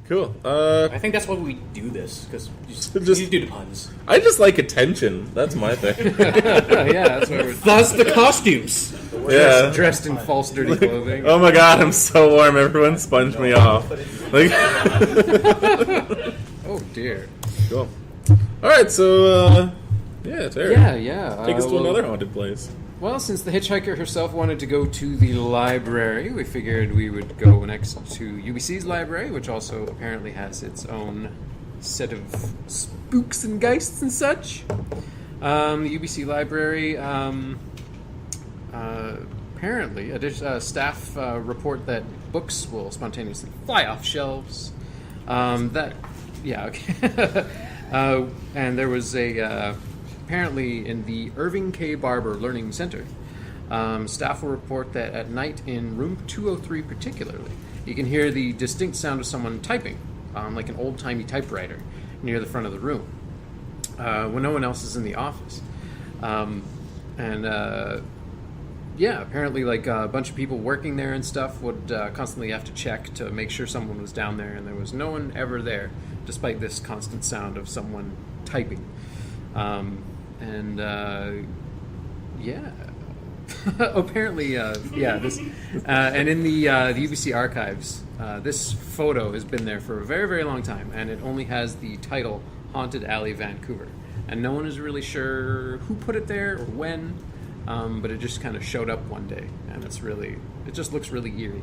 Cool. I think that's why we do this, because you just do the puns. I just like attention. That's my thing. Yeah, that's what we're Thus the costumes. Yeah. dressed in false, dirty clothing. Oh my god, I'm so warm. Everyone sponge me off. Like, Oh dear. cool. Alright, so, yeah, Terry. Yeah. Take us to another haunted place. Well, since the hitchhiker herself wanted to go to the library, we figured we would go next to UBC's library, which also apparently has its own set of spooks and geists and such. The UBC library, apparently, staff report that books will spontaneously fly off shelves. And there was apparently in the Irving K. Barber Learning Center, staff will report that at night in room 203 particularly, you can hear the distinct sound of someone typing, like an old-timey typewriter, near the front of the room, when no one else is in the office. Apparently like a bunch of people working there and stuff would constantly have to check to make sure someone was down there, and there was no one ever there, despite this constant sound of someone typing. Apparently, this, and in the UBC archives, this photo has been there for a very, very long time, and it only has the title Haunted Alley, Vancouver. And no one is really sure who put it there or when, but it just kind of showed up one day, and it just looks really eerie.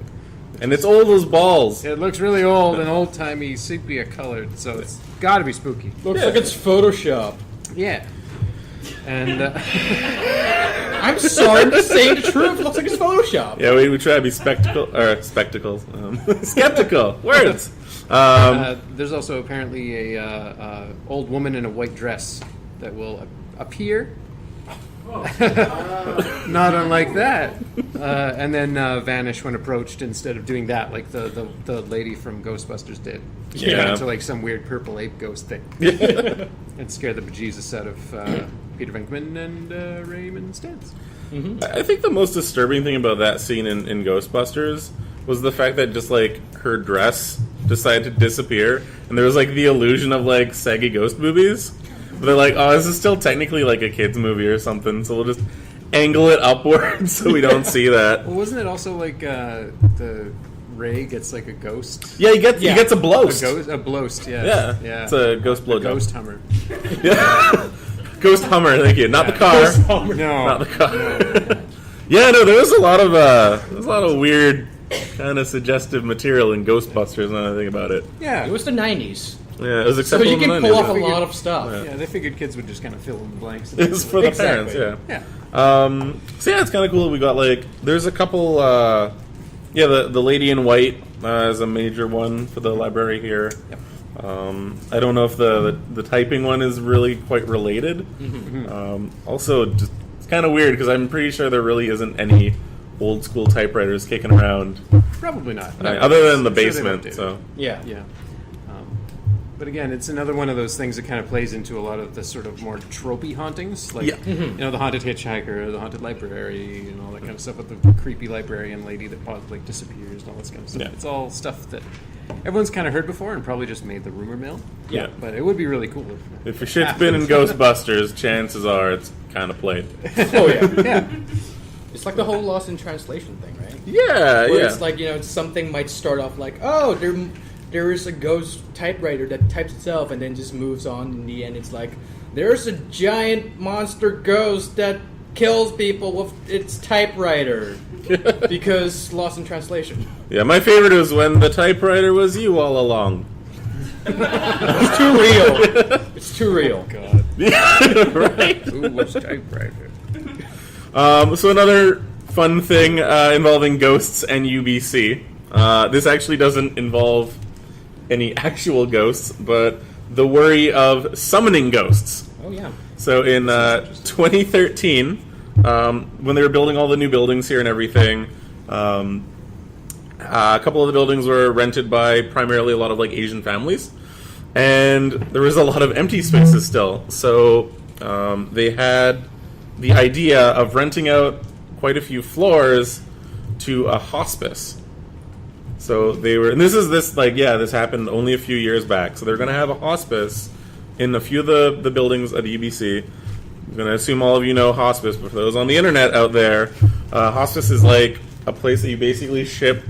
And it's old as balls. It looks really old and old-timey, sepia colored, so it's got to be spooky. Looks like it's Photoshop. Yeah. And I'm sorry, I'm just saying the truth. It looks like it's Photoshop. Yeah, we try to be spectacles. Skeptical. Words. There's also apparently a old woman in a white dress that will appear. Not unlike that. And then vanish when approached instead of doing that like the lady from Ghostbusters did. She Yeah. got into like some weird purple ape ghost thing. And scared the bejesus out of Peter Venkman and Raymond Stantz. Mm-hmm. I think the most disturbing thing about that scene in Ghostbusters was the fact that just like her dress decided to disappear, and there was like the illusion of like saggy ghost movies. But they're like, oh, this is still technically like a kid's movie or something, so we'll just angle it upward so we don't see that. Well, wasn't it also like the Ray gets like a ghost? Yeah, he gets a blowst. A blowst, yeah. Yeah. It's a ghost blow job. Ghost Hummer. Yeah. Ghost Hummer, thank you. Not the car. No. Not the car. Yeah, no, there was a lot of weird kind of suggestive material in Ghostbusters now that I think about it. Yeah. It was the 90s. Yeah, it was So acceptable. you can in the pull off 90s. a lot of stuff. Yeah, they figured kids would just kind of fill in the blanks. It's for the Exactly. parents, yeah. Yeah. So yeah, it's kind of cool. We got like, there's a couple. The lady in white is a major one for the library here. Yep. I don't know if the typing one is really quite related. Also, just it's kind of weird because I'm pretty sure there really isn't any old school typewriters kicking around, Probably not. other than the I'm sure they basement. don't do So Yeah. Yeah. But again, it's another one of those things that kind of plays into a lot of the sort of more tropey hauntings, like the haunted hitchhiker, the haunted library, and all that kind of stuff with the creepy librarian lady that like disappears and all this kind of stuff. Yeah. It's all stuff that everyone's kind of heard before and probably just made the rumor mill. Yeah. But it would be really cool if your shit's been in Ghostbusters, chances are it's kind of played. Oh, yeah. Yeah. It's like the whole Lost in Translation thing, right? Yeah, Where yeah. it's like, something might start off like, oh, there is a ghost typewriter that types itself and then just moves on. In the end, it's like, there's a giant monster ghost that kills people with its typewriter. Because Lost in Translation. Yeah, my favorite was when the typewriter was you all along. It's too real. It's too real. God. Right? Who was typewriter? So another fun thing involving ghosts and UBC. This actually doesn't involve any actual ghosts, but the worry of summoning ghosts. Oh, yeah. So in 2013, when they were building all the new buildings here and everything, a couple of the buildings were rented by primarily a lot of like Asian families, and there was a lot of empty spaces still. So they had the idea of renting out quite a few floors to a hospice. So they were, and this happened only a few years back. So they're going to have a hospice in a few of the buildings at EBC. I'm going to assume all of you know hospice, but for those on the internet out there, hospice is like a place that you basically ship,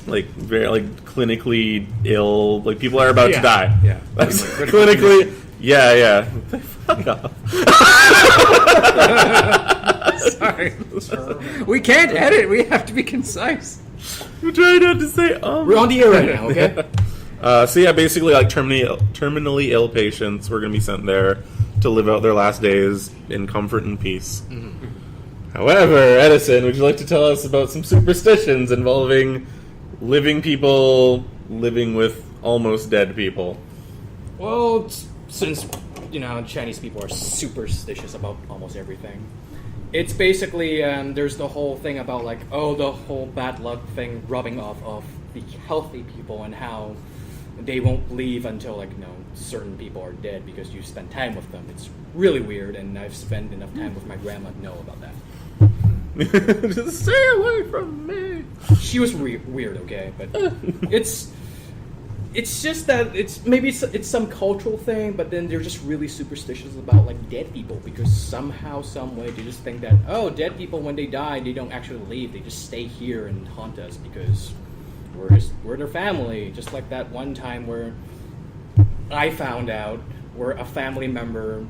like very like clinically ill, like people are about to die. Yeah. Like, clinically, yeah. Fuck off. Sorry. We can't edit. We have to be concise. I'm trying not to say. We're on the air right now, okay? So yeah, basically like terminally ill patients were going to be sent there to live out their last days in comfort and peace. Mm-hmm. However, Edison, would you like to tell us about some superstitions involving living people living with almost dead people? Well, since, Chinese people are superstitious about almost everything. It's basically, there's the whole thing about the whole bad luck thing rubbing off of the healthy people and how they won't leave until, certain people are dead because you spend time with them. It's really weird, and I've spent enough time with my grandma to know about that. Just stay away from me. She was weird, okay, but it's just that it's some cultural thing, but then they're just really superstitious about dead people because somehow, some way, they just think that dead people when they die they don't actually leave, they just stay here and haunt us because we're their family. Just like that one time where I found out where a family member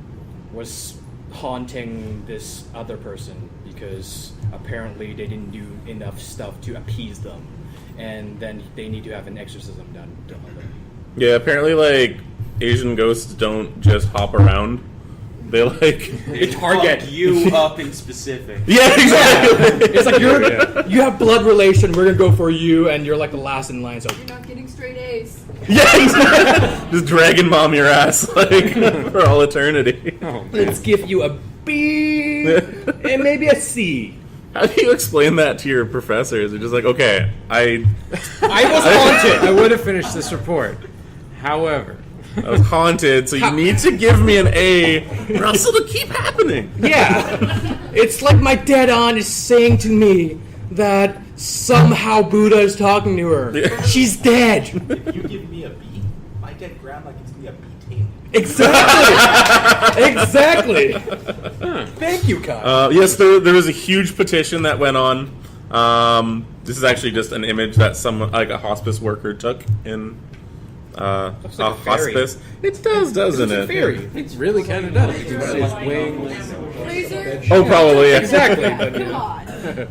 was haunting this other person because apparently they didn't do enough stuff to appease them, and then they need to have an exorcism done on them. Yeah, apparently Asian ghosts don't just hop around. They they target Fuck you up in specific. Yeah, exactly. It's like you have blood relation. We're gonna go for you, and you're the last in line. So You're not getting straight A's. Yeah, exactly. Just dragon bomb your ass for all eternity. Oh, let's give you a B and maybe a C. How do you explain that to your professors? They're just like, okay, I was haunted. I would have finished this report. However, I was haunted, so you need to give me an A, or else it'll keep happening. Yeah, it's like my dead aunt is saying to me that somehow Buddha is talking to her. Yeah. She's dead. If you give me a B, my dead grandma gives me a B tail. Exactly. Thank you, Kyle. Yes, there was a huge petition that went on. This is actually just an image that a hospice worker took in Looks like a fairy. hospice. It does, doesn't It's a it? fairy. it really kind of does. You can see his wings. Fraser? Oh, probably. Yeah. Exactly. Come on.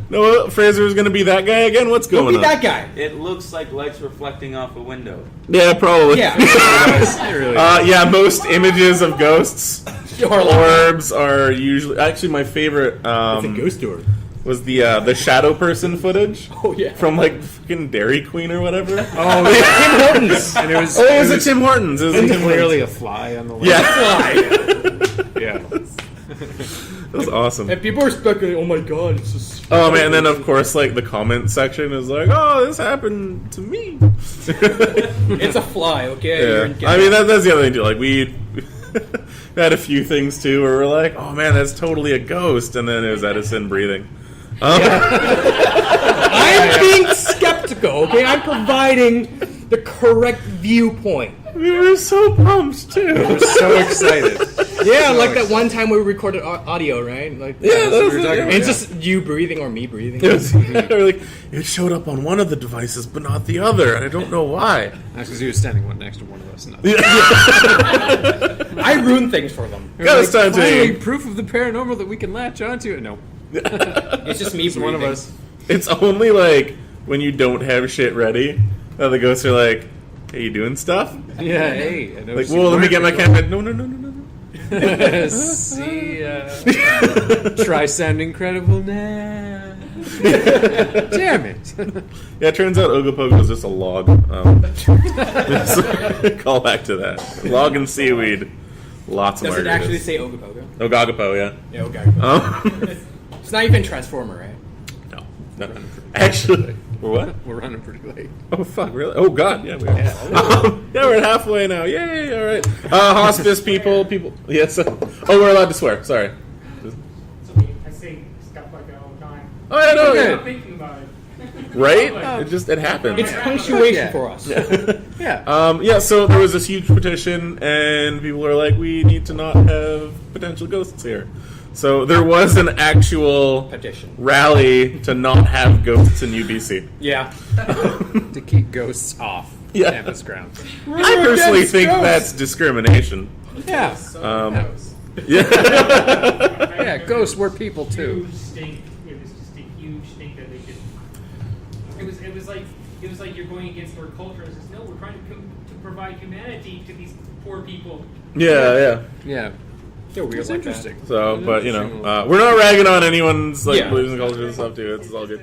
No, Fraser's going to be that guy again. What's Don't going be on? that guy. It looks like lights reflecting off a window. Yeah, probably. Yeah. It really does. Yeah, most images of ghosts, orbs are usually. Actually, my favorite It's a ghost door. was the shadow person footage. Oh yeah. From fucking Dairy Queen or whatever. Oh, Tim Hortons. and it was. Oh, it was Tim Hortons. It was Tim clearly Hortons. a fly on the left. Yeah. Yeah. That was awesome. And people are speculating, oh my god, it's just... Oh man, and then of course the comment section is like, oh, this happened to me. It's a fly, okay? You're in Yeah. I mean that's the other thing too. We had a few things too where we're like, oh man, that's totally a ghost, and then it was Edison breathing. I'm being skeptical, okay? I'm providing the correct viewpoint. We were so pumped too. We're so excited. Yeah, like that one time we recorded audio, right? Yeah, that was we were it, talking yeah. about. And it's just you breathing or me breathing. It was, we're like, it showed up on one of the devices, but not the other, and I don't know why. That's because he was standing next to one of us. Not I ruin things for them. Got us time to finally, aim. proof of the paranormal that we can latch onto. No, It's just me it's breathing. one of us. It's only when you don't have shit ready that the ghosts are like, hey, you doing stuff? Yeah, hey. I know Like, whoa, let me get my camera. No. See, try sounding credible now. Damn it. Yeah, it turns out Ogopogo is just a log. Call back to that. Log and seaweed. Lots of Does it margaritas. actually say Ogopogo? Ogagapo, yeah. Yeah, okay. It's not even Transformer, right? No. Actually, we're what? We're running pretty late. Oh, fuck, really? Oh, God, yeah, we are. Yeah, we're at halfway now. Yay, all right. Hospice people. Yes. Oh, we're allowed to swear. Sorry. It's okay. I say stuff like that all the time. Oh, yeah, no, I'm yeah. not thinking about it. Right? It happened. It's punctuation Yeah. for us. Yeah. So there was this huge petition, and people were like, we need to not have potential ghosts here. So there was an actual Petition. rally to not have ghosts in UBC. Yeah. To keep ghosts off Yeah. campus grounds. I personally against think ghosts. that's discrimination. Yeah. Yeah. Yeah, ghosts were people too. Huge stink. It was just a huge stink that they could. It was like you're going against our culture. It says, no, we're trying to provide humanity to these poor people. Yeah. They're weird It's like interesting. So, but Interesting. we're not ragging on anyone's Yeah. beliefs and cultures and stuff too. It's all good.